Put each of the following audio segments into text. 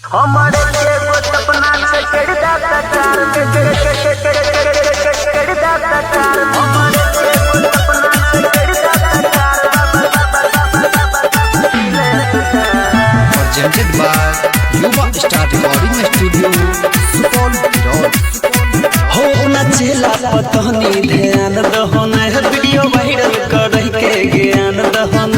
हमारे एगो सपना से करदा सकार करदा सकार हमारे एगो सपना से करदा सकार presented by Yuva Star Recording Studio, Supaul, Tirol। हो नचेला पतनी ध्यान दहन वीडियो वायरल करे के ज्ञान दहन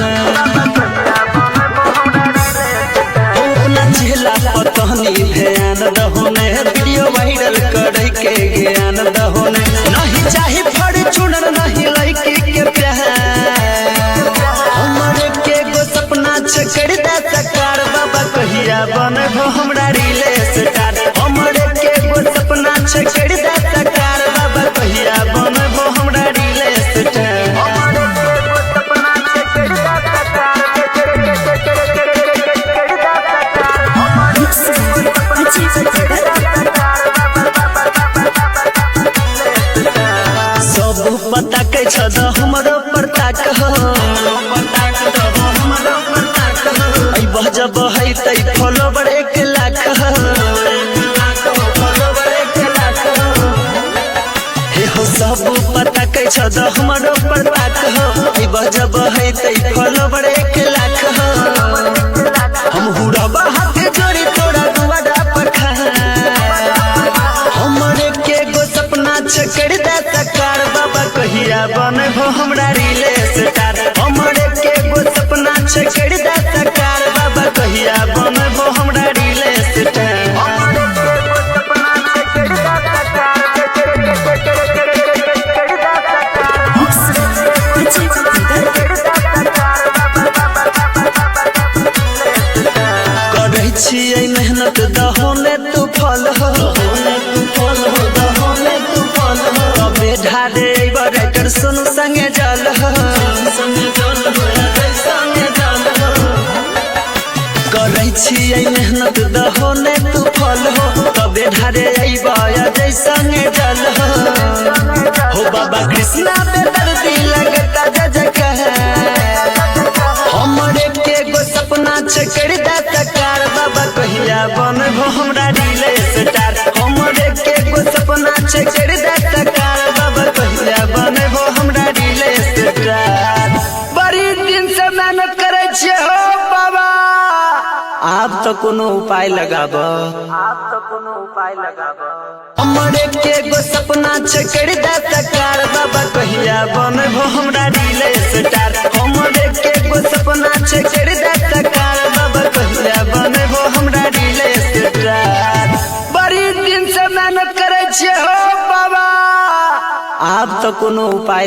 हो नचेला पतनी ध्यान दहन वीडियो वायरल करे के ज्ञान दहन नहीं चाहे फॉर्च्यूनर नहीं लड़की के प्यार हमारे के गो सपना छ करदा सकार बाबा कहिया बनबो हमरा रीले स्टार हमारे के गो सपना छ करदा सकार बाबा कहिया बनबो हमरा रीले स्टार हमारे एगो सपना से करदा सकार करदा सकार हमारे एगो सपना से करदा सकार सब पता के छद हमरो परता कह आई बजब है तै फॉलोवर 1 लाख हे हो सब पता के छद हमरो परता कह आई बजब है तै फॉलोवर 1 लाख हम हुड़बा हाथ जोड़ी तोरा दुआरा पर खा हमरे के गो सपना छ करदा सकार बाबा कहिया बनबो हमरा रीले स्टार हमरे के गो सपना छ करदा सकार बाबा कहिया बनबो हमरा रीले स्टार हमारे एगो सपना से करदा सकार करदा करै छियै मेहनत दहोने तू फल हो कबे ढाडे राइटर सुनु संगे जल हो करै छियै मेहनत दहोने तू फल हो कबे ढाडे जय संगे जल हो बाबा कृष्णा बेदर्दी लगता जजका हमरे के गो सपना छ करदा सकार बाबा कहिया बनबो हमरा रीले स्टार हमरे के गो सपना छ करदा सकार बाबा कहिया बनबो हमरा रीले स्टार बड़ी दिन से मेहनत करे छे हो बाबा आप तो कोनो उपाय लगाबो हमरे के गो सपना छ करदा सकार बाबा कहिया बनबो हमरा रीले स्टार हमरे के गो सपना छ करदा सकार बाबा कहिया बनबो हमरा रीले स्टार बड़ी दिन से मेहनत करे छे हो बाबा आप तो कोनो उपाय